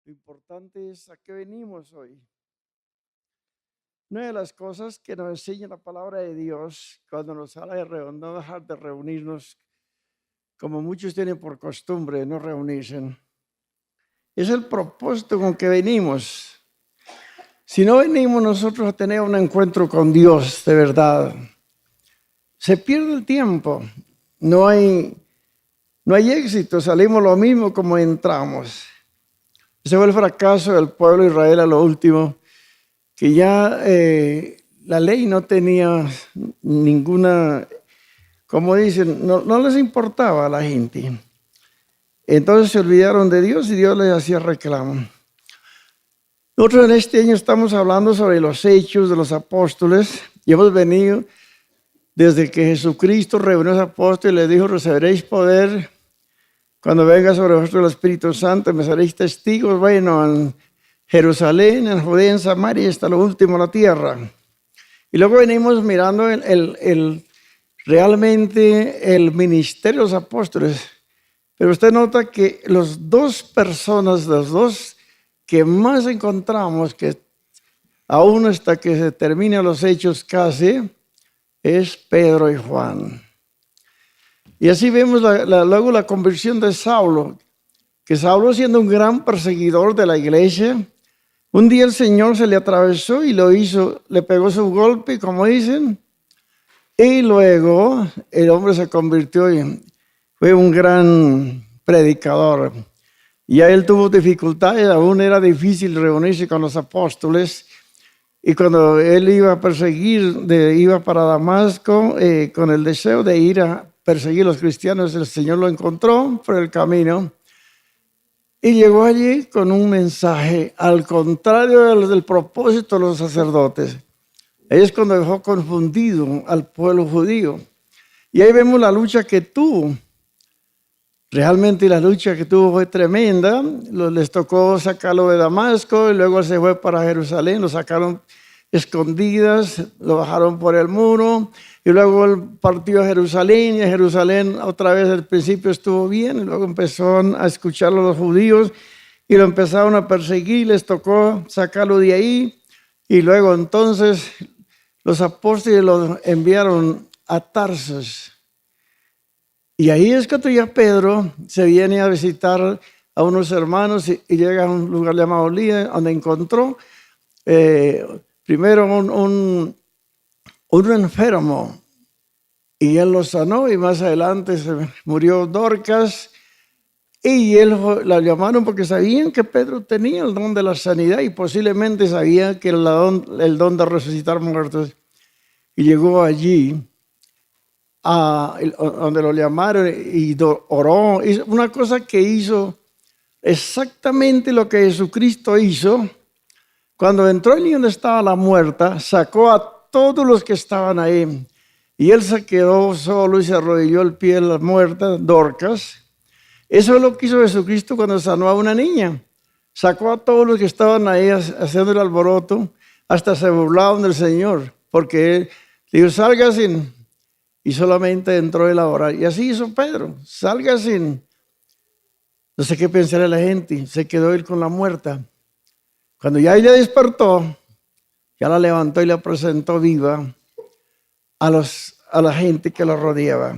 Lo importante es a qué venimos hoy. Una de las cosas que nos enseña la palabra de Dios cuando nos habla de no dejar de reunirnos, como muchos tienen por costumbre no reunirse, es el propósito con que venimos. Si no venimos nosotros a tener un encuentro con Dios de verdad, se pierde el tiempo, no hay éxito, salimos lo mismo como entramos. Ese fue el fracaso del pueblo de Israel a lo último, que ya la ley no tenía ninguna, como dicen, no les importaba a la gente. Entonces se olvidaron de Dios y Dios les hacía reclamo. Nosotros en este año estamos hablando sobre los hechos de los apóstoles y hemos venido desde que Jesucristo reunió a los apóstoles y les dijo: recibiréis poder cuando venga sobre vosotros el Espíritu Santo, me seréis testigos, bueno, en Jerusalén, en Judea, en Samaria, hasta lo último de la tierra. Y luego venimos mirando realmente el ministerio de los apóstoles. Pero usted nota que los dos que más encontramos, que aún hasta que se terminen los hechos casi, es Pedro y Juan. Y así vemos luego la conversión de Saulo, que Saulo, siendo un gran perseguidor de la iglesia, un día el Señor se le atravesó y le pegó su golpe, como dicen, y luego el hombre se convirtió y fue un gran predicador. Ya él tuvo dificultades, aún era difícil reunirse con los apóstoles. Y cuando él iba a perseguir, iba para Damasco con el deseo de ir a perseguir a los cristianos, el Señor lo encontró por el camino y llegó allí con un mensaje al contrario del propósito de los sacerdotes. Ahí es cuando dejó confundido al pueblo judío. Y ahí vemos la lucha que tuvo. Realmente la lucha que tuvo fue tremenda. Les tocó sacarlo de Damasco y luego se fue para Jerusalén. Lo sacaron escondidas, lo bajaron por el muro y luego él partió a Jerusalén. Y a Jerusalén otra vez al principio estuvo bien y luego empezaron a escucharlo los judíos y lo empezaron a perseguir. Les tocó sacarlo de ahí y luego entonces los apóstoles lo enviaron a Tarsus. Y ahí es cuando ya Pedro se viene a visitar a unos hermanos y llega a un lugar llamado Lida, donde encontró primero un enfermo y él lo sanó, y más adelante se murió Dorcas y la llamaron porque sabían que Pedro tenía el don de la sanidad y posiblemente sabía que era el don de resucitar muertos. Y llegó allí donde lo llamaron y oró. Es una cosa que hizo exactamente lo que Jesucristo hizo. Cuando entró allí donde estaba la muerta, sacó a todos los que estaban ahí. Y él se quedó solo y se arrodilló al pie de la muerta, Dorcas. Eso es lo que hizo Jesucristo cuando sanó a una niña. Sacó a todos los que estaban ahí haciendo el alboroto, hasta se burlaban del Señor, porque él dijo: salga sin. Y solamente entró él a orar. Y así hizo Pedro: salga sin. No sé qué pensará la gente. Se quedó él con la muerta. Cuando ya ella despertó, ya la levantó y la presentó viva a la gente que lo rodeaba.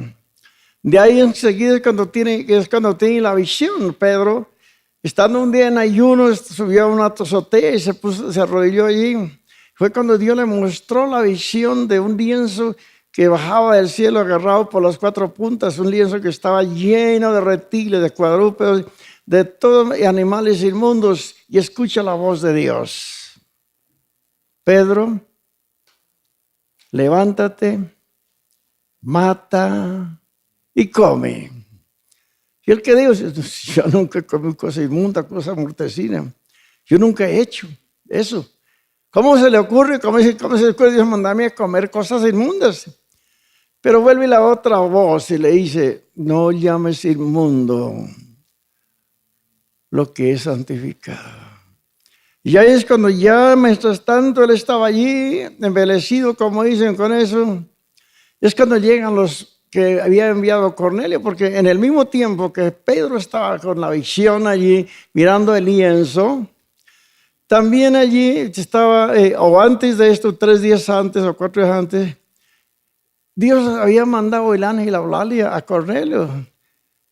De ahí enseguida es cuando tiene la visión. Pedro, estando un día en ayuno, subió a una azotea y se arrodilló allí. Fue cuando Dios le mostró la visión de un lienzo que bajaba del cielo agarrado por las cuatro puntas, un lienzo que estaba lleno de reptiles, de cuadrúpedos, de todos animales inmundos, y escucha la voz de Dios: Pedro, levántate, mata y come. Y él que dijo: yo nunca comí cosa inmunda, cosa mortecina. Yo nunca he hecho eso. ¿Cómo se le ocurre? ¿Cómo se le ocurre Dios mandarme a comer cosas inmundas? Pero vuelve la otra voz y le dice: no llames inmundo lo que es santificado. Y ahí es cuando ya, mientras tanto, él estaba allí, embelecido, como dicen con eso. Es cuando llegan los que había enviado Cornelio, porque en el mismo tiempo que Pedro estaba con la visión allí, mirando el lienzo, también allí estaba, o antes de esto, 3 días antes o 4 días antes, Dios había mandado el ángel a hablarle a Cornelio.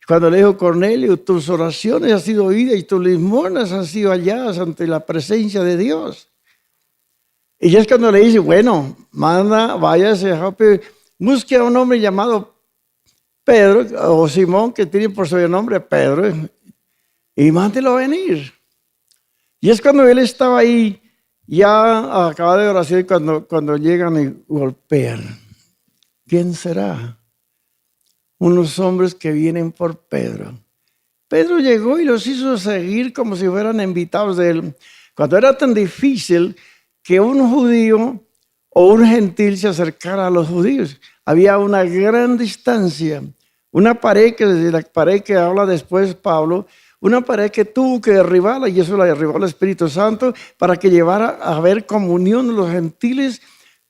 Cuando le dijo, Cornelio, tus oraciones han sido oídas y tus limosnas han sido halladas ante la presencia de Dios. Y es cuando le dice, bueno, manda, váyase a Jope, busque a un hombre llamado Pedro, o Simón, que tiene por sobrenombre Pedro, y mándelo a venir. Y es cuando él estaba ahí, ya acaba de oración, cuando llegan y golpean. ¿Quién será? Unos hombres que vienen por Pedro. Pedro llegó y los hizo seguir como si fueran invitados de él. Cuando era tan difícil que un judío o un gentil se acercara a los judíos, había una gran distancia. Una pared que, desde la pared que habla después Pablo, una pared que tuvo que derribarla, y eso la derribó el Espíritu Santo para que llevara a haber comunión de los gentiles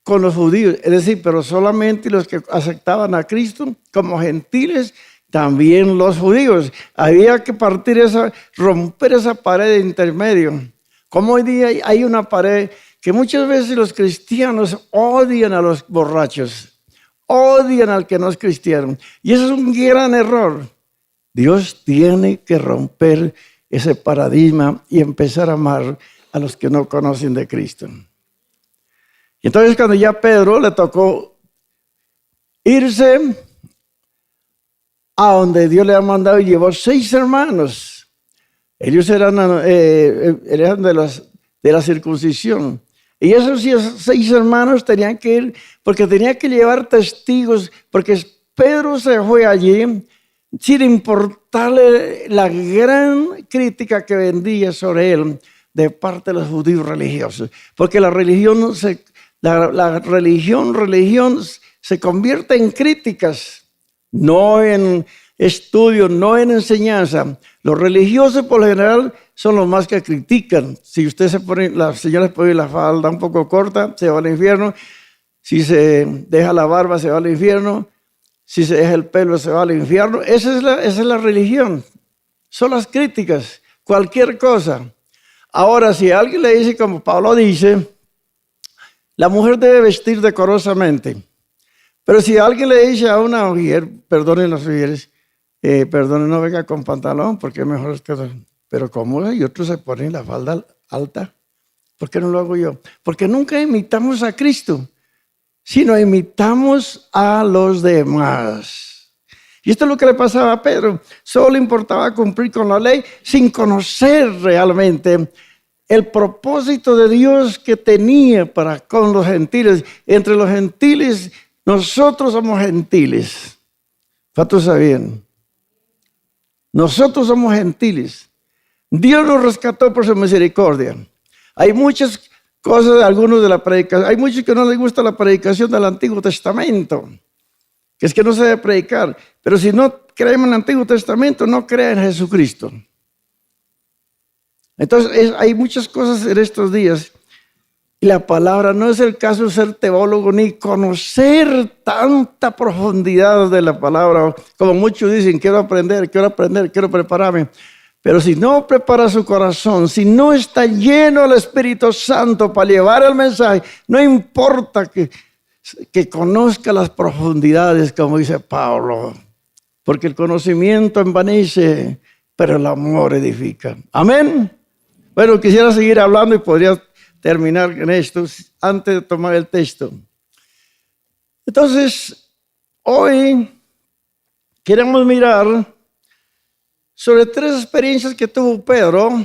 con los judíos. Es decir, pero solamente los que aceptaban a Cristo como gentiles, también los judíos. Había que romper esa pared de intermedio. Como hoy día hay una pared que muchas veces los cristianos odian a los borrachos, odian al que no es cristiano. Y eso es un gran error. Dios tiene que romper ese paradigma y empezar a amar a los que no conocen de Cristo. Y entonces cuando ya a Pedro le tocó irse a donde Dios le ha mandado, y llevó 6 hermanos. Ellos eran de la circuncisión. Y esos 6 hermanos tenían que ir porque tenía que llevar testigos, porque Pedro se fue allí sin importarle la gran crítica que vendía sobre él de parte de los judíos religiosos. Porque la religión se convierte en críticas, no en estudio, no en enseñanza. Los religiosos por lo general son los más que critican. Si usted se pone, la señora se pone la falda un poco corta, se va al infierno. Si se deja la barba, se va al infierno. Si se deja el pelo, se va al infierno. Esa es la religión. Son las críticas, cualquier cosa. Ahora, si alguien le dice, como Pablo dice, la mujer debe vestir decorosamente. Pero si alguien le dice a una mujer, perdonen las mujeres, perdonen, no venga con pantalón, porque es mejor que... Pero como y otros se ponen la falda alta, ¿por qué no lo hago yo? Porque nunca imitamos a Cristo, sino imitamos a los demás. Y esto es lo que le pasaba a Pedro. Solo le importaba cumplir con la ley sin conocer realmente el propósito de Dios que tenía para con los gentiles. Entre los gentiles, nosotros somos gentiles. ¿Cuántos sabían? Nosotros somos gentiles. Dios nos rescató por su misericordia. Hay muchas cosas de algunos de la predicación. Hay muchos que no les gusta la predicación del Antiguo Testamento, que es que no se debe predicar. Pero si no creemos en el Antiguo Testamento, no crean en Jesucristo. Entonces hay muchas cosas en estos días. Y la palabra no es el caso de ser teólogo ni conocer tanta profundidad de la palabra. Como muchos dicen, quiero aprender, quiero prepararme. Pero si no prepara su corazón, si no está lleno del Espíritu Santo para llevar el mensaje, no importa que conozca las profundidades, como dice Pablo, porque el conocimiento envanece, pero el amor edifica. Amén. Bueno, quisiera seguir hablando y podría terminar en esto antes de tomar el texto. Entonces, hoy queremos mirar sobre 3 experiencias que tuvo Pedro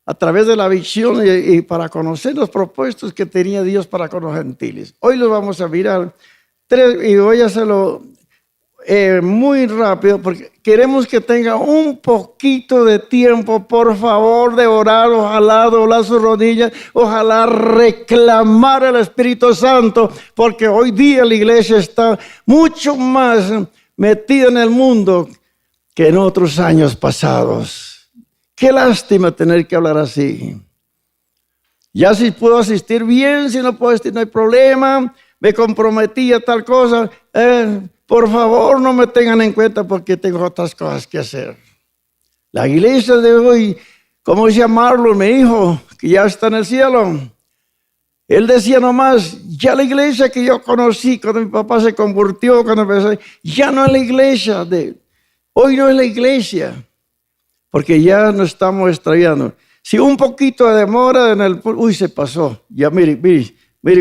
a través de la visión y para conocer los propósitos que tenía Dios para con los gentiles. Hoy los vamos a mirar 3 y voy a hacerlo muy rápido porque queremos que tenga un poquito de tiempo, por favor, de orar, ojalá doblar sus rodillas, ojalá reclamar al Espíritu Santo, porque hoy día la iglesia está mucho más metida en el mundo que en otros años pasados. Qué lástima tener que hablar así. Ya si puedo asistir bien, si no puedo asistir no hay problema. me comprometí a tal cosa, por favor no me tengan en cuenta porque tengo otras cosas que hacer. La iglesia de hoy, ¿cómo llamarlo? Mi hijo, que ya está en el cielo. Él decía nomás, ya la iglesia que yo conocí cuando mi papá se convirtió, cuando empecé, ya no es la iglesia hoy no es la iglesia, porque ya nos estamos extraviando. Si un poquito de demora en el... Uy, se pasó. Ya mire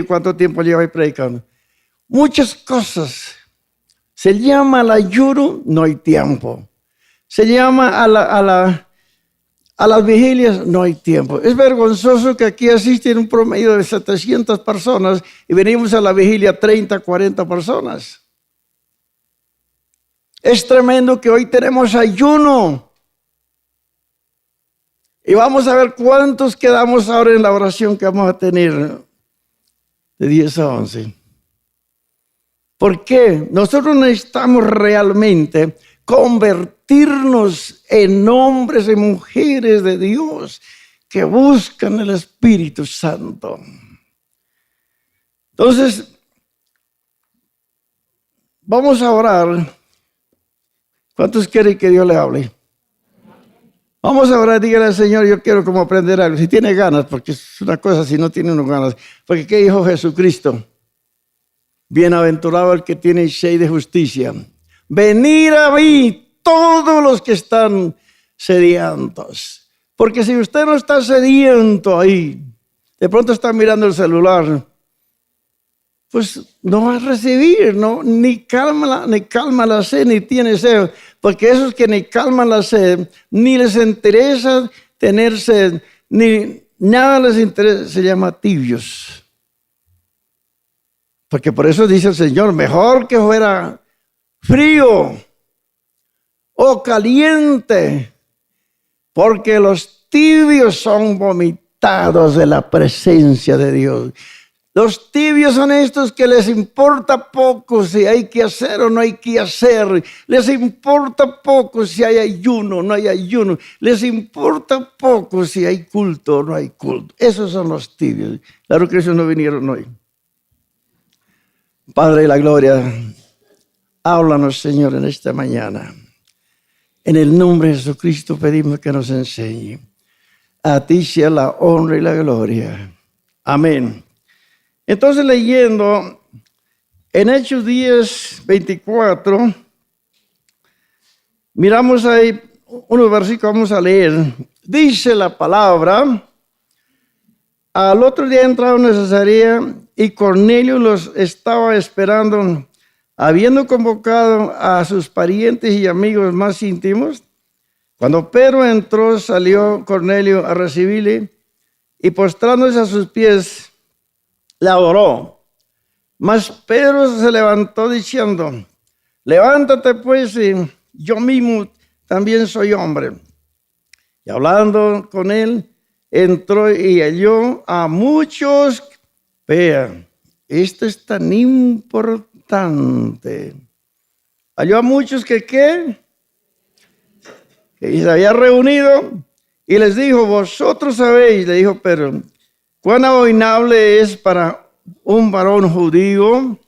cuánto tiempo lleva ahí predicando. Muchas cosas. Se llama al ayuno, no hay tiempo. Se llama a las vigilias, no hay tiempo. Es vergonzoso que aquí asisten un promedio de 700 personas y venimos a la vigilia 30, 40 personas. Es tremendo que hoy tenemos ayuno. Y vamos a ver cuántos quedamos ahora en la oración que vamos a tener de 10 a 11. ¿Por qué? Nosotros necesitamos realmente convertirnos en hombres y mujeres de Dios que buscan el Espíritu Santo. Entonces, vamos a orar. ¿Cuántos quieren que Dios le hable? Vamos a orar, dígale al Señor, yo quiero como aprender algo. Si tiene ganas, porque es una cosa si no tiene uno ganas. Porque ¿qué dijo Jesucristo? Bienaventurado el que tiene sed de justicia. Venid a mí todos los que están sedientos. Porque si usted no está sediento ahí, de pronto está mirando el celular, pues no va a recibir, ni calma la sed, ni tiene sed. Porque esos que ni calman la sed, ni les interesa tener sed, ni nada les interesa, se llama tibios. Porque por eso dice el Señor, mejor que fuera frío o caliente, porque los tibios son vomitados de la presencia de Dios. Los tibios son estos que les importa poco si hay que hacer o no hay que hacer. Les importa poco si hay ayuno o no hay ayuno. Les importa poco si hay culto o no hay culto. Esos son los tibios. Claro que esos no vinieron hoy. Padre de la gloria, háblanos, Señor, en esta mañana. En el nombre de Jesucristo pedimos que nos enseñe. A ti sea la honra y la gloria. Amén. Entonces, leyendo en Hechos 10, 24, miramos ahí unos versículos, vamos a leer. Dice la palabra, al otro día entraron a Cesarea y Cornelio los estaba esperando, habiendo convocado a sus parientes y amigos más íntimos. Cuando Pedro entró, salió Cornelio a recibirle y postrándose a sus pies, le adoró. Mas Pedro se levantó diciendo, levántate pues, y yo mismo también soy hombre. Y hablando con él, entró y halló a muchos. Vea, esto es tan importante. Halló a muchos que ¿qué? Que se había reunido y les dijo, vosotros sabéis, le dijo Pedro, cuán abominable es para un varón judío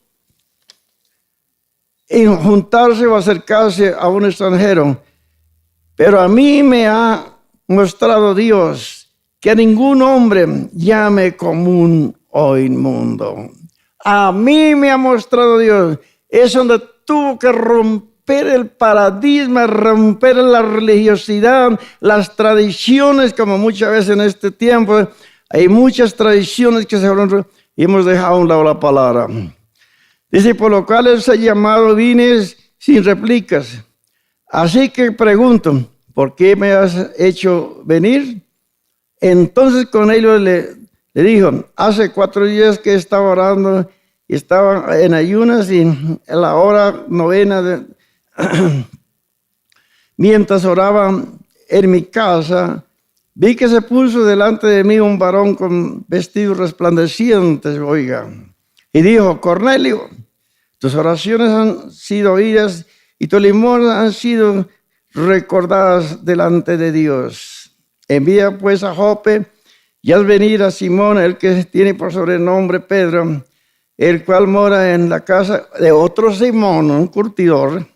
juntarse o acercarse a un extranjero. Pero a mí me ha mostrado Dios que a ningún hombre llame común o inmundo. A mí me ha mostrado Dios. Es donde tuvo que romper el paradigma, romper la religiosidad, las tradiciones, como muchas veces en este tiempo hay muchas tradiciones que se hablan y hemos dejado a un lado la palabra. Dice, por lo cual él se ha llamado vines sin réplicas. Así que pregunto, ¿por qué me has hecho venir? Entonces con ellos le dijo, hace 4 días que estaba orando y estaba en ayunas y en la hora 9 mientras oraba en mi casa, vi que se puso delante de mí un varón con vestidos resplandecientes, oiga, y dijo, Cornelio, tus oraciones han sido oídas y tus limosnas han sido recordadas delante de Dios. Envía pues a Jope y haz venir a Simón, el que tiene por sobrenombre Pedro, el cual mora en la casa de otro Simón, un curtidor.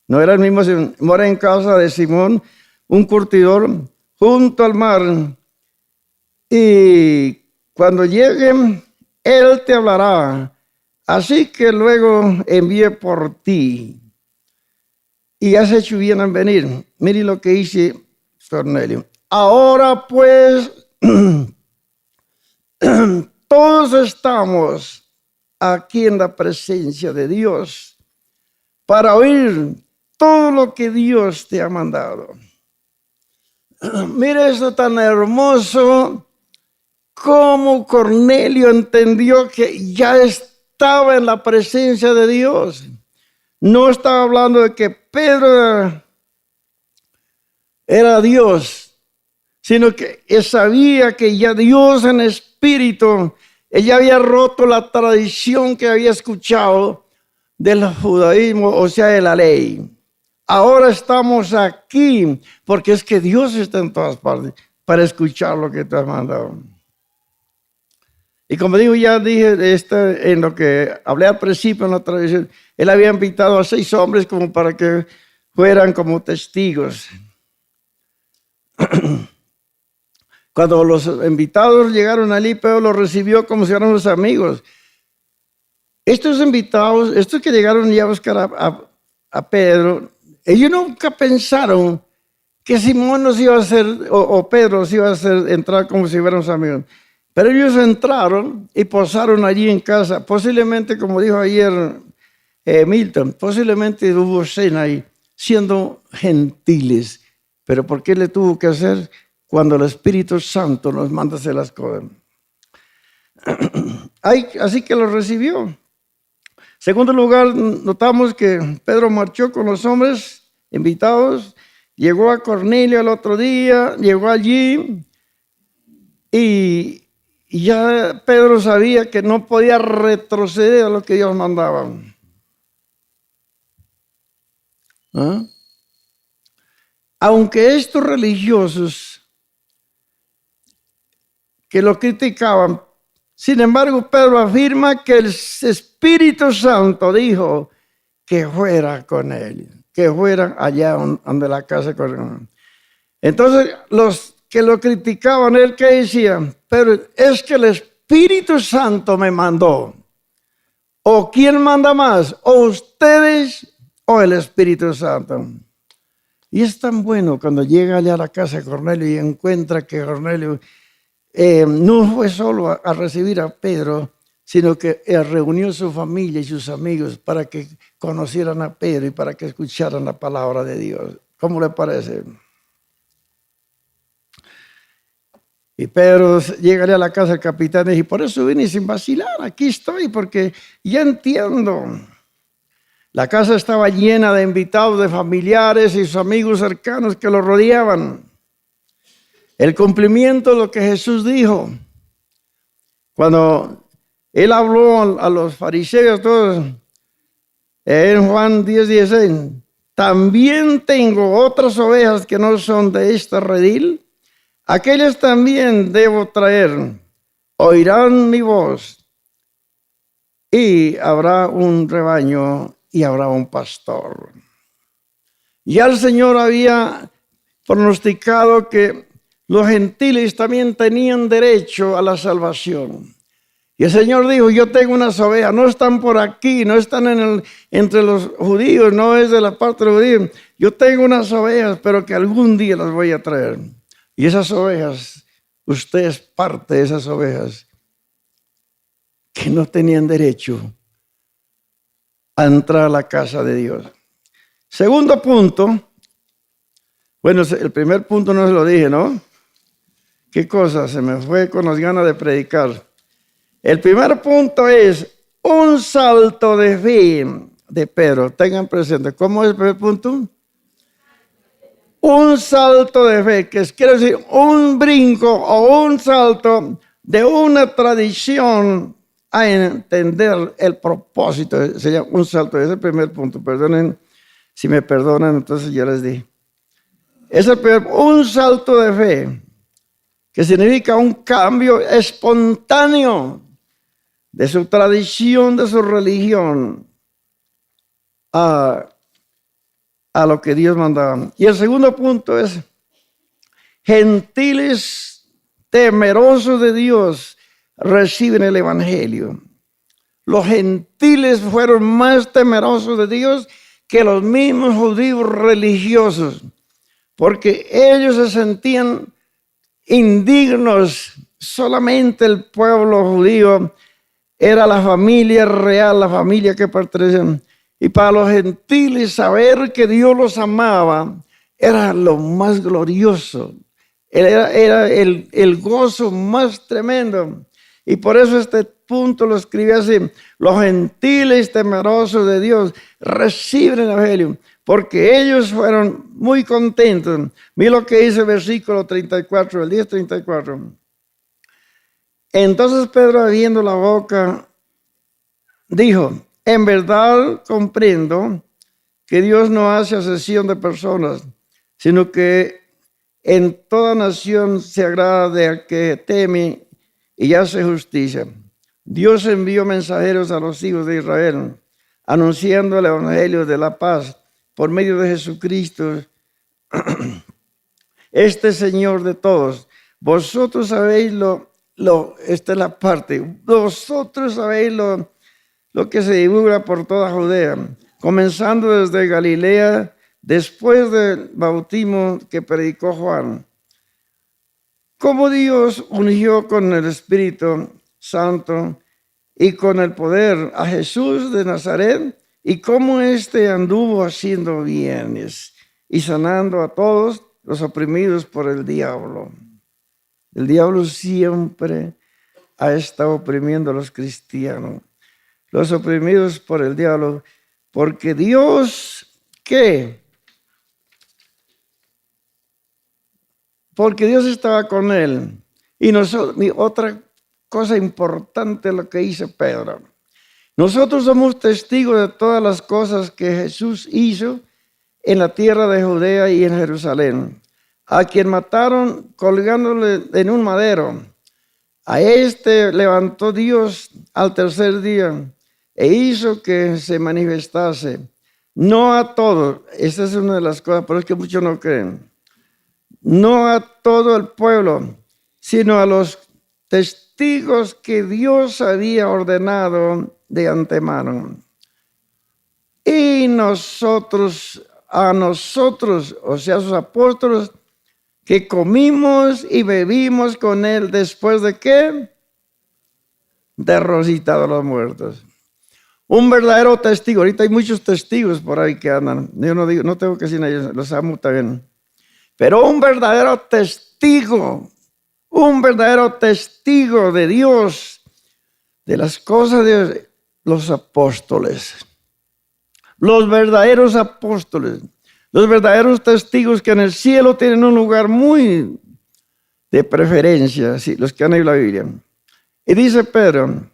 No era el mismo Simón, mora en casa de Simón, un curtidor, junto al mar. Y cuando lleguen, él te hablará. Así que luego envié por ti. Y has hecho bien en venir. Mire lo que dice Cornelio. Ahora pues, todos estamos aquí en la presencia de Dios para oír todo lo que Dios te ha mandado. Mire esto tan hermoso, como Cornelio entendió que ya estaba en la presencia de Dios. No estaba hablando de que Pedro era Dios, sino que él sabía que ya Dios en espíritu, ella había roto la tradición que había escuchado del judaísmo, o sea, de la ley. Ahora estamos aquí porque es que Dios está en todas partes para escuchar lo que te ha mandado. Y como digo, ya dije en lo que hablé al principio en la tradición, él había invitado a 6 hombres como para que fueran como testigos. Cuando los invitados llegaron allí, Pedro los recibió como si fueran los amigos. Estos invitados, estos que llegaron ya a buscar a Pedro, ellos nunca pensaron que Simón los iba a hacer, o Pedro los iba a hacer entrar como si fueran sus amigos. Pero ellos entraron y posaron allí en casa. Posiblemente, como dijo ayer Milton, posiblemente hubo cena ahí, siendo gentiles. Pero ¿por qué le tuvo que hacer cuando el Espíritu Santo nos manda hacer las cosas? Así que los recibió. Segundo lugar, notamos que Pedro marchó con los hombres invitados, llegó a Cornelio al otro día, llegó allí y ya Pedro sabía que no podía retroceder a lo que Dios mandaba. ¿Ah? Aunque estos religiosos que lo criticaban, sin embargo, Pedro afirma que el Espíritu Santo dijo que fuera con él, que fuera allá donde la casa con él. Entonces, los que lo criticaban, él que decía, pero es que el Espíritu Santo me mandó. ¿O quién manda más? ¿O ustedes o el Espíritu Santo? Y es tan bueno cuando llega allá a la casa de Cornelio y encuentra que Cornelio no fue solo a recibir a Pedro, sino que reunió a su familia y sus amigos para que conocieran a Pedro y para que escucharan la palabra de Dios. ¿Cómo le parece? Y Pedro llega a la casa del capitán y dice, por eso vine sin vacilar, aquí estoy, porque ya entiendo. La casa estaba llena de invitados, de familiares y sus amigos cercanos que lo rodeaban. El cumplimiento de lo que Jesús dijo. Cuando él habló a los fariseos todos, en Juan 10:16, también tengo otras ovejas que no son de este redil. Aquellas también debo traer, oirán mi voz, y habrá un rebaño y habrá un pastor. Ya el Señor había pronosticado que los gentiles también tenían derecho a la salvación. Y el Señor dijo, yo tengo unas ovejas, no están por aquí, no están entre los judíos, no es de la parte de los judíos. Yo tengo unas ovejas, pero que algún día las voy a traer. Y esas ovejas, usted es parte de esas ovejas que no tenían derecho a entrar a la casa de Dios. Segundo punto, bueno, el primer punto no se lo dije, ¿no? ¿Qué cosa? Se me fue con las ganas de predicar. El primer punto es un salto de fe de Pedro. Tengan presente, ¿cómo es el primer punto? Un salto de fe, que quiere decir un brinco o un salto de una tradición a entender el propósito. Se llama un salto, ese es el primer punto. Perdonen, si me perdonan, entonces ya les dije. Es un salto de fe, que significa un cambio espontáneo de su tradición, de su religión, a lo que Dios mandaba. Y el segundo punto es, gentiles temerosos de Dios reciben el evangelio. Los gentiles fueron más temerosos de Dios que los mismos judíos religiosos, porque ellos se sentían indignos. Solamente el pueblo judío era la familia real, la familia que pertenecía. Y para los gentiles saber que Dios los amaba era lo más glorioso. Era el gozo más tremendo. Y por eso este punto lo escribí así: los gentiles temerosos de Dios reciben el evangelio, porque ellos fueron muy contentos. Mira lo que dice el versículo 34, el 10:34. Entonces Pedro, abriendo la boca, dijo: en verdad comprendo que Dios no hace acepción de personas, sino que en toda nación se agrada del que teme y hace justicia. Dios envió mensajeros a los hijos de Israel, anunciando el evangelio de la paz por medio de Jesucristo, este Señor de todos. Vosotros sabéis esta es la parte, vosotros sabéis lo que se divulga por toda Judea, comenzando desde Galilea, después del bautismo que predicó Juan. Cómo Dios ungió con el Espíritu Santo y con el poder a Jesús de Nazaret, y cómo éste anduvo haciendo bienes y sanando a todos los oprimidos por el diablo. El diablo siempre ha estado oprimiendo a los cristianos, los oprimidos por el diablo, porque Dios, ¿qué? Porque Dios estaba con él. Y otra cosa importante lo que dice Pedro: nosotros somos testigos de todas las cosas que Jesús hizo en la tierra de Judea y en Jerusalén, a quien mataron colgándole en un madero. A este levantó Dios al tercer día e hizo que se manifestase, no a todos. Esta es una de las cosas, pero es que muchos no creen. No a todo el pueblo, sino a los testigos que Dios había ordenado de antemano. Y a nosotros, o sea, sus apóstoles, que comimos y bebimos con él después de ¿qué? De resucitado a los muertos. Un verdadero testigo. Ahorita hay muchos testigos por ahí que andan. Yo no digo, no tengo que decir a ellos, los amo también. Pero un verdadero testigo de Dios, de las cosas de los apóstoles, los verdaderos apóstoles, los verdaderos testigos que en el cielo tienen un lugar muy de preferencia, sí, los que han leído la Biblia. Y dice Pedro,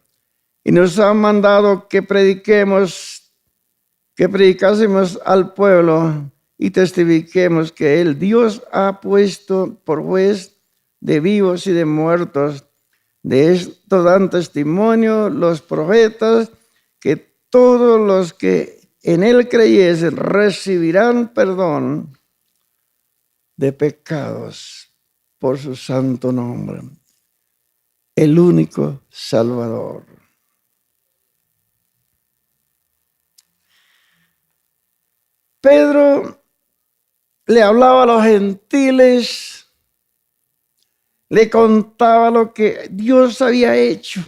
y nos ha mandado que predicásemos al pueblo y testifiquemos que Dios ha puesto por juez de vivos y de muertos. De esto dan testimonio los profetas, que todos los que en él creyesen recibirán perdón de pecados por su santo nombre. El único Salvador. Pedro le hablaba a los gentiles, le contaba lo que Dios había hecho.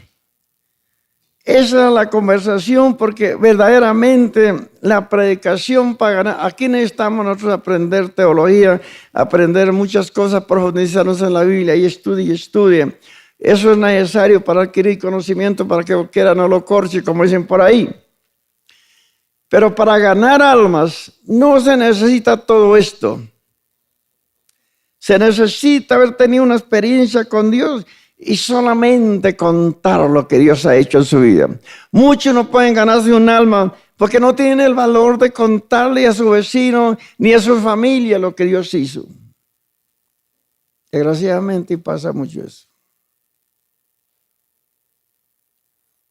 Esa era la conversación, porque verdaderamente la predicación pagana, aquí necesitamos nosotros aprender teología, aprender muchas cosas, profundizarnos en la Biblia y estudie. Eso es necesario para adquirir conocimiento, para que cualquiera no lo corche, como dicen por ahí. Pero para ganar almas no se necesita todo esto. Se necesita haber tenido una experiencia con Dios y solamente contar lo que Dios ha hecho en su vida. Muchos no pueden ganarse un alma porque no tienen el valor de contarle a su vecino ni a su familia lo que Dios hizo. Desgraciadamente pasa mucho eso.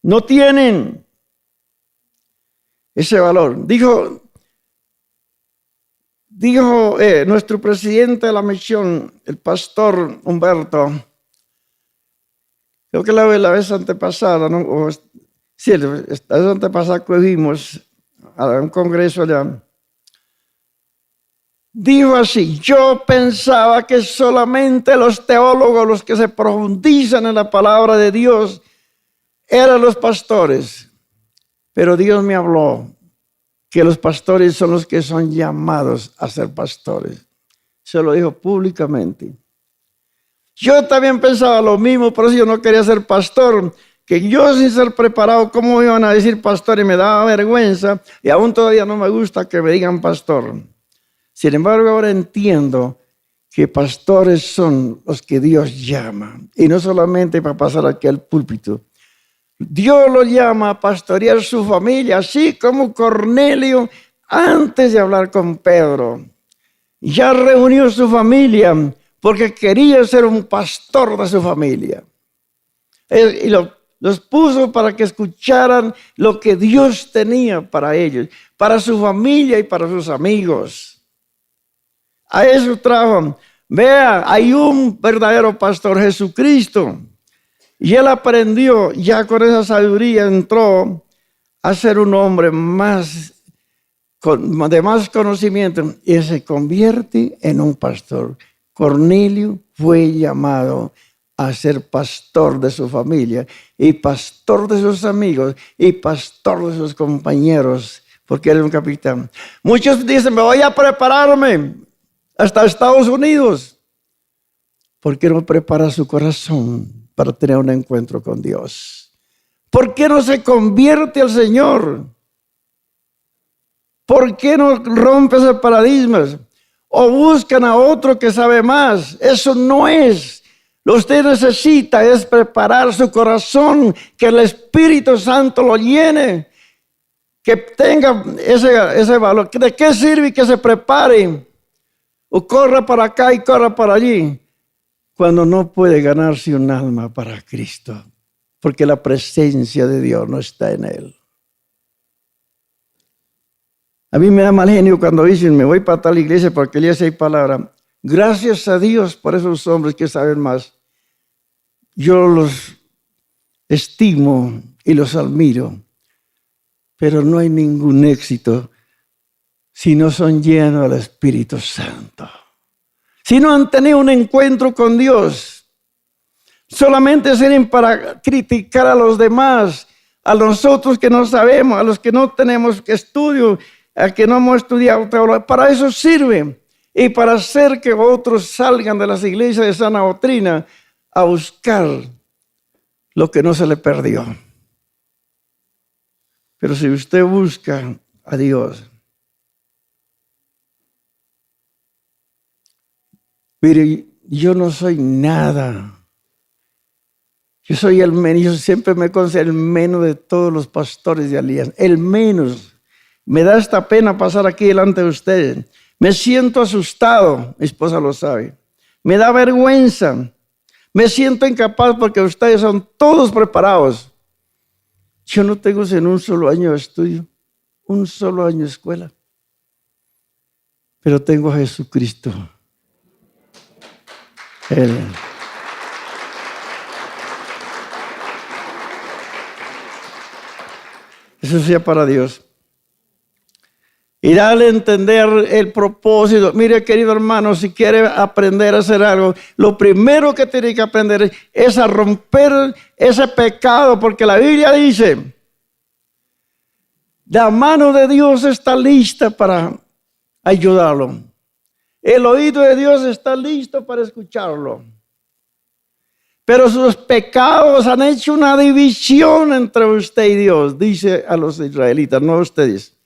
No tienen ese valor. Dijo nuestro presidente de la misión, el pastor Humberto, creo que la vez antepasada, ¿no? Sí, la vez antepasada que vimos a un congreso allá, dijo así: yo pensaba que solamente los teólogos, los que se profundizan en la palabra de Dios, eran los pastores. Pero Dios me habló que los pastores son los que son llamados a ser pastores. Se lo dijo públicamente. Yo también pensaba lo mismo, por eso yo no quería ser pastor. Que yo sin ser preparado, ¿cómo me iban a decir pastor? Y me daba vergüenza. Y aún todavía no me gusta que me digan pastor. Sin embargo, ahora entiendo que pastores son los que Dios llama. Y no solamente para pasar aquí al púlpito. Dios lo llama a pastorear su familia, así como Cornelio, antes de hablar con Pedro, ya reunió su familia porque quería ser un pastor de su familia. Y los puso para que escucharan lo que Dios tenía para ellos, para su familia y para sus amigos. A eso trajo. Vea, hay un verdadero pastor, Jesucristo. Y él aprendió, ya con esa sabiduría entró a ser un hombre de más conocimiento y se convierte en un pastor. Cornelio fue llamado a ser pastor de su familia y pastor de sus amigos y pastor de sus compañeros, porque él era un capitán. Muchos dicen: me voy a prepararme hasta Estados Unidos. ¿Por qué no prepara su corazón para tener un encuentro con Dios? ¿Por qué no se convierte al Señor? ¿Por qué no rompe ese paradigma? O buscan a otro que sabe más. Eso no es. Lo que usted necesita es preparar su corazón, que el Espíritu Santo lo llene, que tenga ese valor. ¿De qué sirve que se prepare? O corra para acá y corra para allí, cuando no puede ganarse un alma para Cristo, porque la presencia de Dios no está en él. A mí me da mal genio cuando dicen: me voy para tal iglesia porque allí hay palabra. Gracias a Dios por esos hombres que saben más. Yo los estimo y los admiro, pero no hay ningún éxito si no son llenos del Espíritu Santo. Si no han tenido un encuentro con Dios, solamente sirven para criticar a los demás, a nosotros que no sabemos, a los que no tenemos estudio, a que no hemos estudiado teología. Para eso sirve y para hacer que otros salgan de las iglesias de sana doctrina a buscar lo que no se le perdió. Pero si usted busca a Dios, mire, yo no soy nada. Yo soy el menos, yo siempre me considero el menos de todos los pastores de Alianza. El menos. Me da esta pena pasar aquí delante de ustedes. Me siento asustado, mi esposa lo sabe. Me da vergüenza. Me siento incapaz porque ustedes son todos preparados. Yo no tengo en un solo año de estudio, un solo año de escuela. Pero tengo a Jesucristo. Él. Eso sea para Dios. Y darle a entender el propósito. Mire, querido hermano, si quiere aprender a hacer algo, lo primero que tiene que aprender es a romper ese pecado, porque la Biblia dice: la mano de Dios está lista para ayudarlo. El oído de Dios está listo para escucharlo. Pero sus pecados han hecho una división entre usted y Dios, dice a los israelitas, no a ustedes.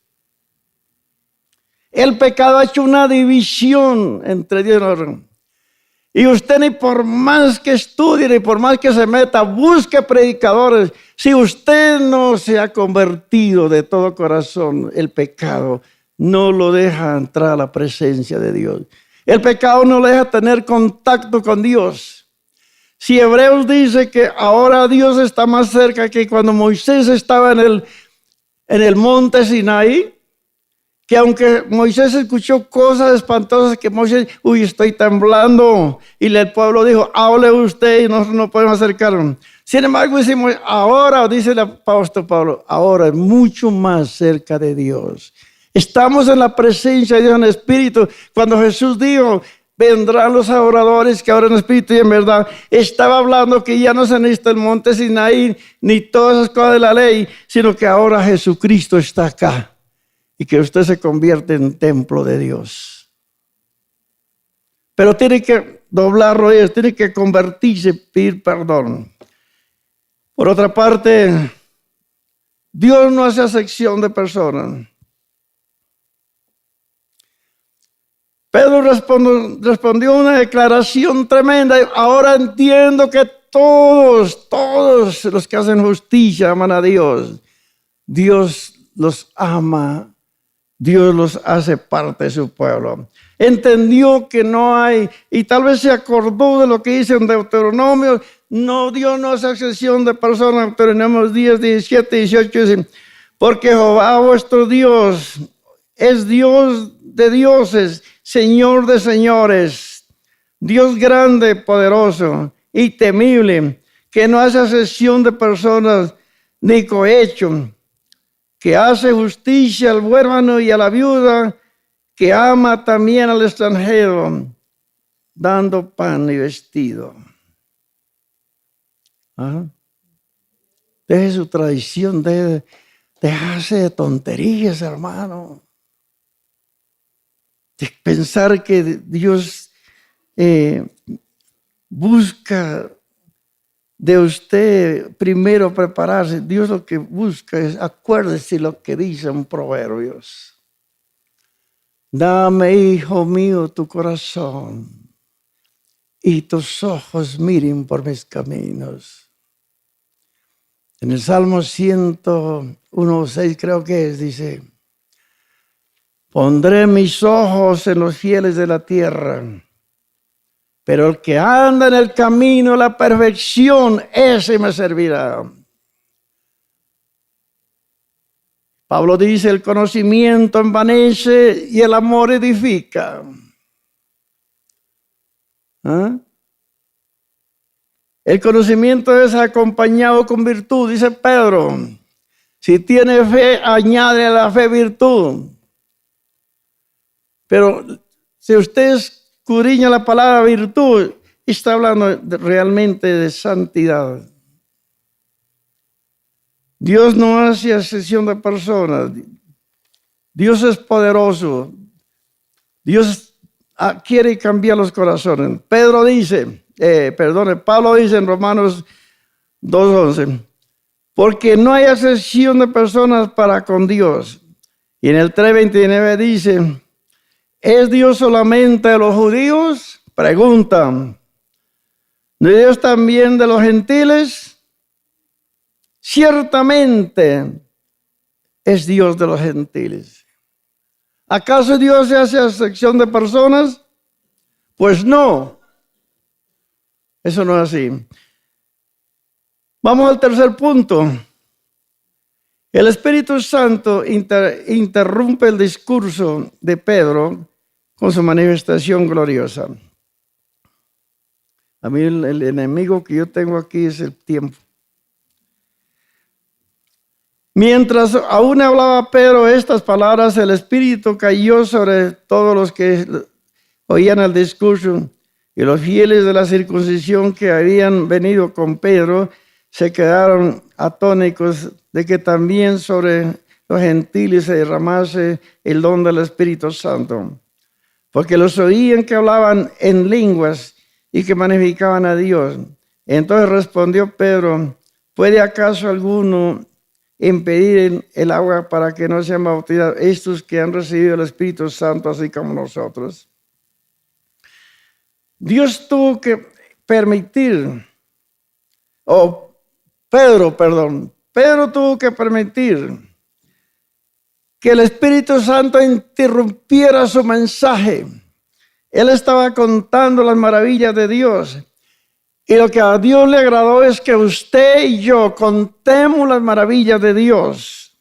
El pecado ha hecho una división entre Dios y nosotros. Y usted ni por más que estudie, ni por más que se meta, busque predicadores. Si usted no se ha convertido de todo corazón, el pecado no lo deja entrar a la presencia de Dios. El pecado no le deja tener contacto con Dios. Si Hebreos dice que ahora Dios está más cerca que cuando Moisés estaba en el monte Sinaí, que aunque Moisés escuchó cosas espantosas que Moisés, estoy temblando, y el pueblo dijo, hable usted y nosotros no podemos acercarnos. Sin embargo, decimos, ahora, dice el apóstol Pablo, ahora es mucho más cerca de Dios. Estamos en la presencia de Dios en espíritu. Cuando Jesús dijo, vendrán los adoradores que ahora en espíritu y en verdad, estaba hablando que ya no se necesita el monte Sinaí ni todas esas cosas de la ley, sino que ahora Jesucristo está acá. Y que usted se convierte en templo de Dios. Pero tiene que doblar rodillas, tiene que convertirse, pedir perdón. Por otra parte, Dios no hace acepción de personas. Pedro respondió una declaración tremenda. Ahora entiendo que todos los que hacen justicia aman a Dios. Dios los ama. Dios los hace parte de su pueblo. Entendió que no hay, y tal vez se acordó de lo que dice en Deuteronomio. No, Dios no hace excepción de personas. Deuteronomio 10, 17, 18 dice, porque Jehová vuestro Dios es Dios de dioses, Señor de señores, Dios grande, poderoso y temible, que no hace excepción de personas ni cohecho, que hace justicia al huérfano y a la viuda, que ama también al extranjero, dando pan y vestido. ¿Ah? Deje su tradición, dejarse de tonterías, hermano. De pensar que Dios busca de usted primero prepararse. Dios lo que busca es, acuérdese lo que dicen Proverbios. Dame, hijo mío, tu corazón y tus ojos miren por mis caminos. En el Salmo 101:6 creo que dice, pondré mis ojos en los fieles de la tierra, pero el que anda en el camino de la perfección, ese me servirá. Pablo dice, el conocimiento envanece y el amor edifica. ¿Ah? El conocimiento es acompañado con virtud, dice Pedro. Si tiene fe, añade a la fe virtud. Pero si usted escudriña la palabra virtud, está hablando realmente de santidad. Dios no hace excepción de personas. Dios es poderoso. Dios quiere cambiar los corazones. Pablo dice en Romanos 2:11, porque no hay excepción de personas para con Dios. Y en el 3:29 dice, ¿es Dios solamente de los judíos? Preguntan. ¿No es Dios también de los gentiles? Ciertamente es Dios de los gentiles. ¿Acaso Dios se hace acepción de personas? Pues no. Eso no es así. Vamos al tercer punto. El Espíritu Santo interrumpe el discurso de Pedro con su manifestación gloriosa. A mí el enemigo que yo tengo aquí es el tiempo. Mientras aún hablaba Pedro estas palabras, el Espíritu cayó sobre todos los que oían el discurso, y los fieles de la circuncisión que habían venido con Pedro se quedaron atónitos de que también sobre los gentiles se derramase el don del Espíritu Santo, porque los oían que hablaban en lenguas y que magnificaban a Dios. Entonces respondió Pedro, ¿puede acaso alguno impedir el agua para que no sean bautizados estos que han recibido el Espíritu Santo así como nosotros? Dios tuvo que permitir, Pedro tuvo que permitir que el Espíritu Santo interrumpiera su mensaje. Él estaba contando las maravillas de Dios. Y lo que a Dios le agradó es que usted y yo contemos las maravillas de Dios.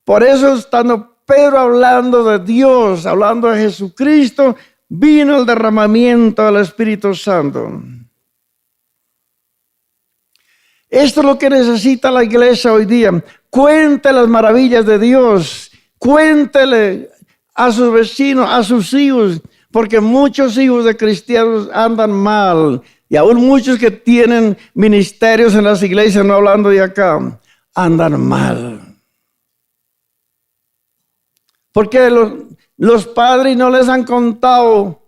Por eso, estando Pedro hablando de Dios, hablando de Jesucristo, vino el derramamiento del Espíritu Santo. Esto es lo que necesita la iglesia hoy día. Cuente las maravillas de Dios. Cuéntele a sus vecinos, a sus hijos, porque muchos hijos de cristianos andan mal. Y aún muchos que tienen ministerios en las iglesias, no hablando de acá, andan mal. Porque los padres no les han contado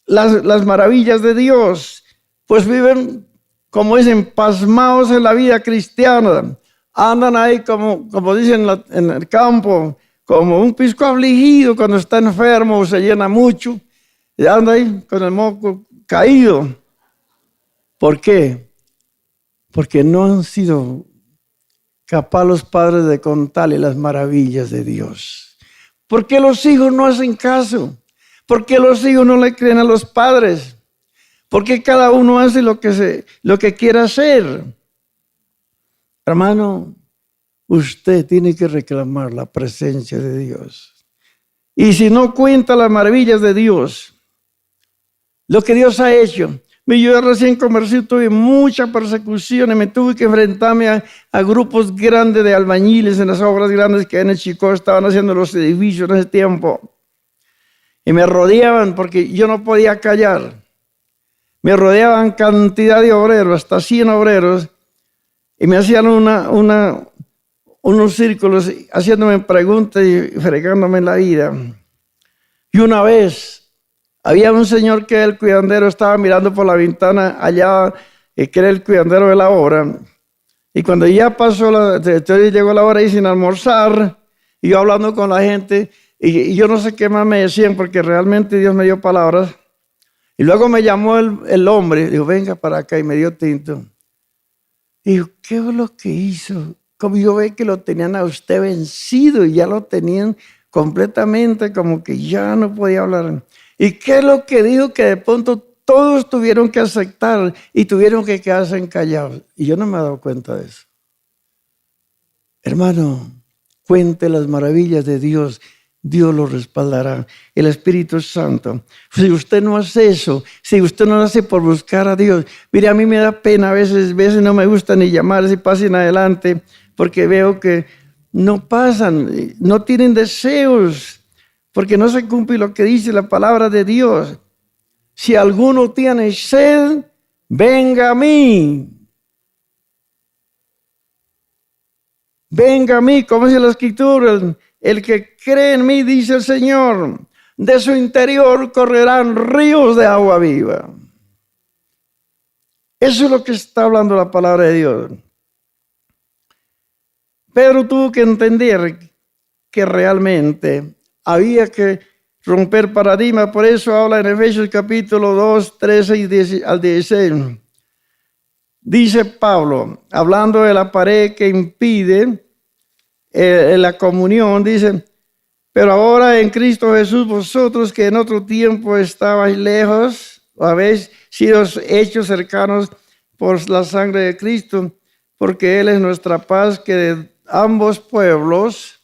las maravillas de Dios, pues viven, como dicen, pasmados en la vida cristiana. Andan ahí como dicen en el campo, como un pisco afligido cuando está enfermo o se llena mucho. Y anda ahí con el moco caído. ¿Por qué? Porque no han sido capaces los padres de contarle las maravillas de Dios. ¿Por qué los hijos no hacen caso? ¿Por qué los hijos no le creen a los padres? ¿Por qué cada uno hace lo que quiere hacer? Hermano, usted tiene que reclamar la presencia de Dios. Y si no cuenta las maravillas de Dios, lo que Dios ha hecho. Yo recién convertido, tuve mucha persecución y me tuve que enfrentarme a grupos grandes de albañiles en las obras grandes que en el Chico estaban haciendo los edificios en ese tiempo. Y me rodeaban porque yo no podía callar. Me rodeaban cantidad de obreros, hasta 100 obreros, y me hacían unos círculos haciéndome preguntas y fregándome la vida. Y una vez había un señor que el cuidandero estaba mirando por la ventana allá, que era el cuidandero de la obra. Y cuando ya pasó, entonces llegó la hora y sin almorzar, y yo hablando con la gente, y yo no sé qué más me decían, porque realmente Dios me dio palabras. Y luego me llamó el hombre, dijo, venga para acá, y me dio tinto. Y dijo, ¿qué es lo que hizo? Como yo ve que lo tenían a usted vencido, y ya lo tenían completamente, como que ya no podía hablar. ¿Y qué es lo que dijo? Que de pronto todos tuvieron que aceptar y tuvieron que quedarse callados. Y yo no me he dado cuenta de eso. Hermano, cuente las maravillas de Dios. Dios lo respaldará. El Espíritu Santo. Si usted no hace eso, si usted no lo hace por buscar a Dios. Mire, a mí me da pena, a veces no me gusta ni llamar si pasen adelante, porque veo que no pasan, no tienen deseos. Porque no se cumple lo que dice la palabra de Dios. Si alguno tiene sed, venga a mí. Venga a mí, como dice la Escritura, el que cree en mí, dice el Señor, de su interior correrán ríos de agua viva. Eso es lo que está hablando la palabra de Dios. Pedro tuvo que entender que realmente había que romper paradigma. Por eso habla en Efesios capítulo 2, 13 y al 16. Dice Pablo, hablando de la pared que impide la comunión, dice, pero ahora en Cristo Jesús, vosotros que en otro tiempo estabais lejos, habéis sido hechos cercanos por la sangre de Cristo, porque Él es nuestra paz, que de ambos pueblos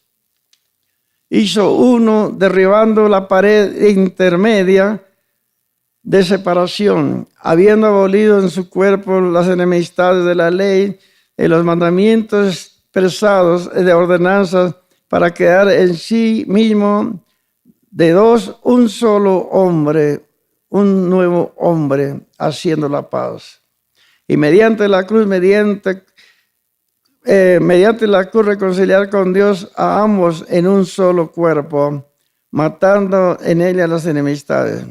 hizo uno, derribando la pared intermedia de separación, habiendo abolido en su cuerpo las enemistades de la ley y los mandamientos pesados de ordenanzas, para crear en sí mismo de dos un solo hombre, un nuevo hombre, haciendo la paz. Y mediante la cruz, mediante la cruz reconciliar con Dios a ambos en un solo cuerpo, matando en ella las enemistades.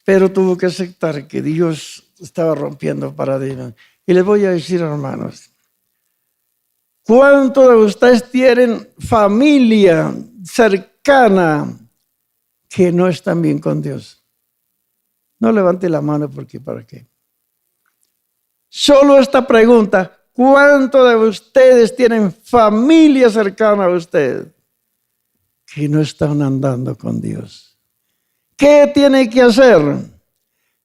Pero tuvo que aceptar que Dios estaba rompiendo paradigmas. Y les voy a decir, hermanos, ¿cuántos de ustedes tienen familia cercana que no están bien con Dios? No levante la mano porque ¿para qué? Solo esta pregunta, ¿cuántos de ustedes tienen familia cercana a usted que no están andando con Dios? ¿Qué tiene que hacer?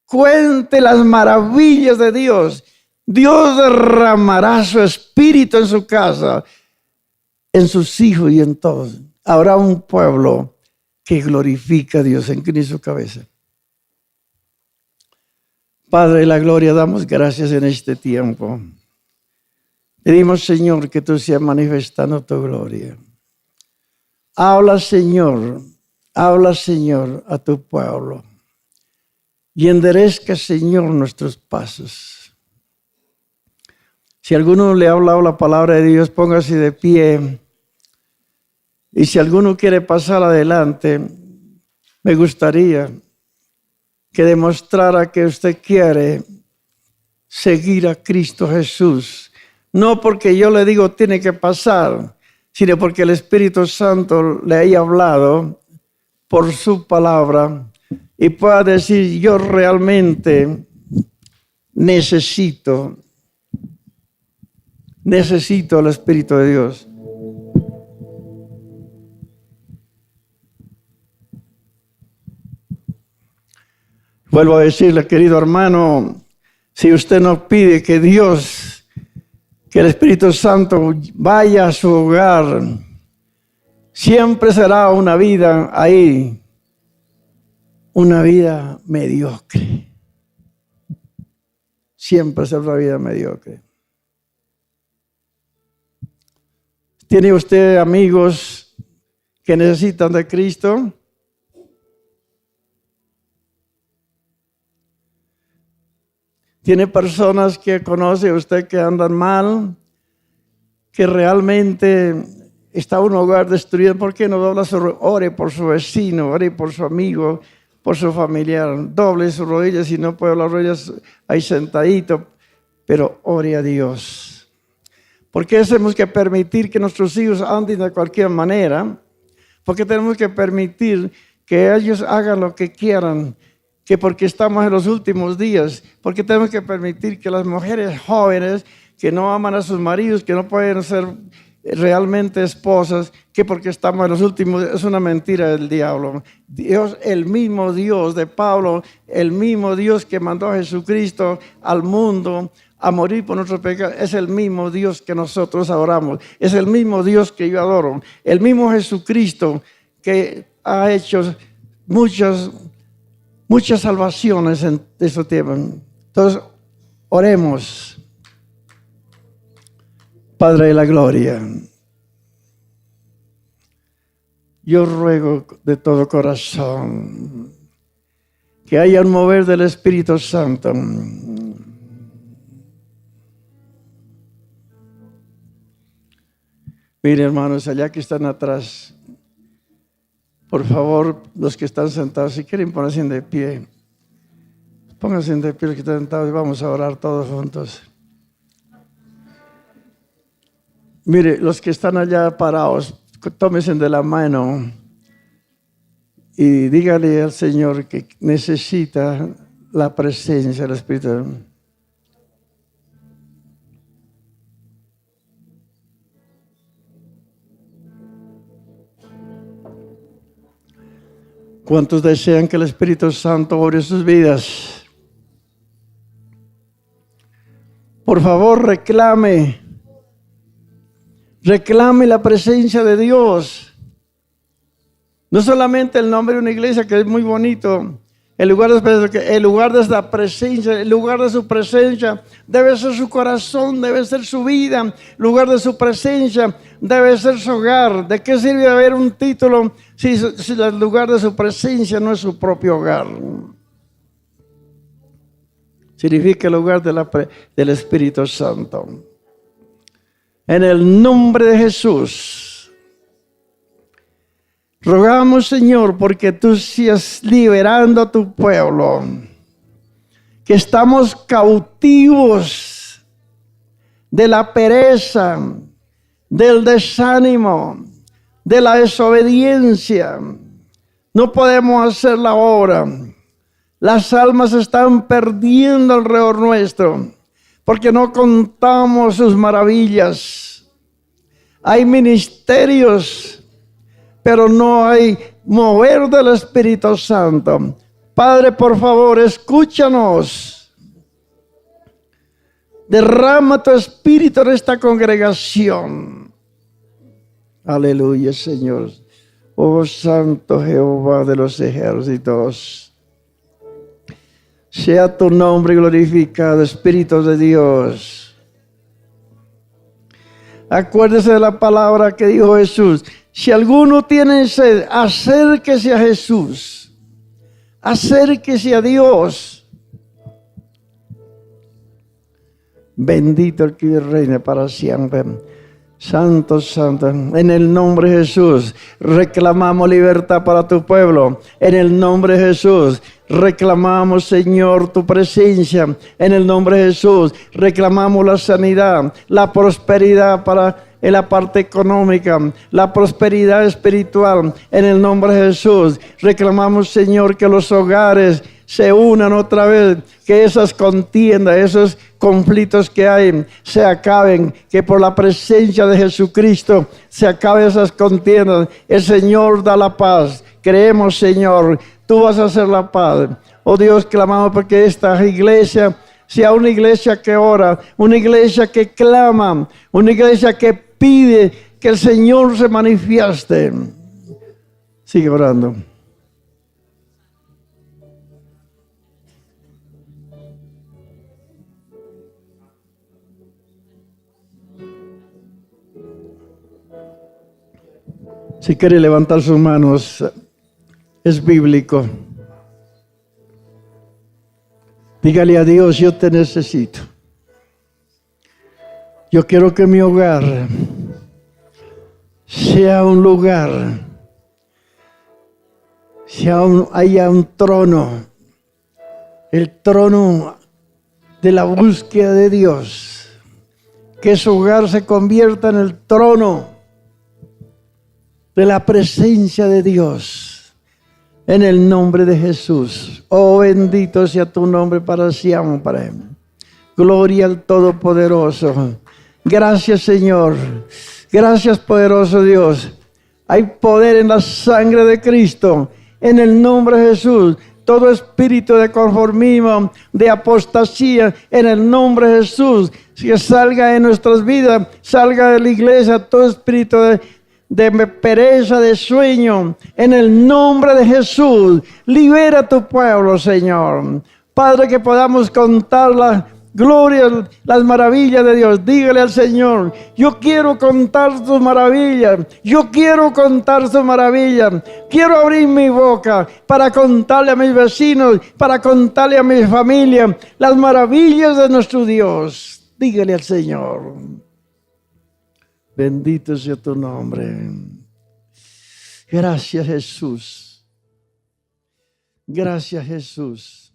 cuente las maravillas de Dios. Dios derramará su espíritu en su casa, en sus hijos y en todos. Habrá un pueblo que glorifica a Dios. Incline su cabeza. Padre de la gloria, damos gracias en este tiempo. Pedimos, Señor, que tú seas manifestando tu gloria. Habla, Señor, a tu pueblo. Y enderezca, Señor, nuestros pasos. Si alguno le ha hablado la palabra de Dios, póngase de pie. Y si alguno quiere pasar adelante, me gustaría que demostrara que usted quiere seguir a Cristo Jesús. No porque yo le digo tiene que pasar, sino porque el Espíritu Santo le haya hablado por su palabra y pueda decir, yo realmente necesito el Espíritu de Dios. Vuelvo a decirle, querido hermano, si usted no pide que Dios, que el Espíritu Santo vaya a su hogar, siempre será una vida ahí, una vida mediocre. Siempre será una vida mediocre. ¿Tiene usted amigos que necesitan de Cristo? ¿Tiene personas que conoce usted que andan mal? Que realmente está un hogar destruido. ¿Por qué no ore por su vecino, ore por su amigo, por su familiar? Doble sus rodillas, si no puede las rodillas ahí sentadito, pero ore a Dios. ¿Por qué tenemos que permitir que nuestros hijos anden de cualquier manera? Porque tenemos que permitir que ellos hagan lo que quieran, que porque estamos en los últimos días, porque tenemos que permitir que las mujeres jóvenes que no aman a sus maridos, que no pueden ser realmente esposas, que porque estamos en los últimos días, es una mentira del diablo. Dios, el mismo Dios de Pablo, el mismo Dios que mandó a Jesucristo al mundo a morir por nuestros pecados, es el mismo Dios que nosotros adoramos, es el mismo Dios que yo adoro, el mismo Jesucristo que ha hecho muchas salvaciones en este tiempo. Entonces, oremos. Padre de la gloria, yo ruego de todo corazón que haya un mover del Espíritu Santo. Miren, hermanos, allá que están atrás, por favor, los que están sentados, si quieren ponerse de pie, pónganse de pie los que están sentados y vamos a orar todos juntos. Mire, los que están allá parados, tómense de la mano y dígale al Señor que necesita la presencia del Espíritu. ¿Cuántos desean que el Espíritu Santo obre sus vidas? Por favor, reclame la presencia de Dios. No solamente el nombre de una iglesia, que es muy bonito. El lugar de esta presencia, el lugar de su presencia debe ser su corazón, debe ser su vida. El lugar de su presencia debe ser su hogar. ¿De qué sirve haber un título si el lugar de su presencia no es su propio hogar? Significa el lugar del Espíritu Santo. En el nombre de Jesús, rogamos, Señor, porque tú sigas liberando a tu pueblo, que estamos cautivos de la pereza, del desánimo, de la desobediencia. No podemos hacer la obra. Las almas están perdiendo alrededor nuestro, porque no contamos sus maravillas. Hay ministerios, pero no hay mover del Espíritu Santo. Padre, por favor, escúchanos. Derrama tu espíritu en esta congregación. Aleluya, Señor. Oh Santo Jehová de los ejércitos. Sea tu nombre glorificado, Espíritu de Dios. Acuérdese de la palabra que dijo Jesús. Si alguno tiene sed, acérquese a Jesús. Acérquese a Dios. Bendito el que reina para siempre. Santo, santo, en el nombre de Jesús reclamamos libertad para tu pueblo. En el nombre de Jesús reclamamos, Señor, tu presencia. En el nombre de Jesús reclamamos la sanidad, la prosperidad en la parte económica, la prosperidad espiritual. En el nombre de Jesús reclamamos, Señor, que los hogares se unan otra vez, que esas contiendas, esos conflictos que hay se acaben, que por la presencia de Jesucristo se acaben esas contiendas. El Señor da la paz. Creemos, Señor, tú vas a hacer la paz. Oh Dios, clamamos porque esta iglesia sea una iglesia que ora, una iglesia que clama, una iglesia que pide que el Señor se manifieste. Sigue orando. Si quiere levantar sus manos, es bíblico. Dígale a Dios, yo te necesito. Yo quiero que mi hogar sea un lugar, haya un trono, el trono de la búsqueda de Dios. Que su hogar se convierta en el trono de la presencia de Dios, en el nombre de Jesús. Oh, bendito sea tu nombre para siempre. Gloria al Todopoderoso. Gracias, Señor. Gracias, poderoso Dios. Hay poder en la sangre de Cristo, en el nombre de Jesús. Todo espíritu de conformismo, de apostasía, en el nombre de Jesús, que salga de nuestras vidas, salga de la iglesia, todo espíritu de pereza, de sueño, en el nombre de Jesús. Libera a tu pueblo, Señor. Padre, que podamos contar la gloria, las maravillas de Dios. Dígale al Señor, yo quiero contar tus maravillas. Yo quiero contar tus maravillas. Quiero abrir mi boca para contarle a mis vecinos, para contarle a mi familia las maravillas de nuestro Dios. Dígale al Señor. Bendito sea tu nombre. Gracias, Jesús. Gracias, Jesús.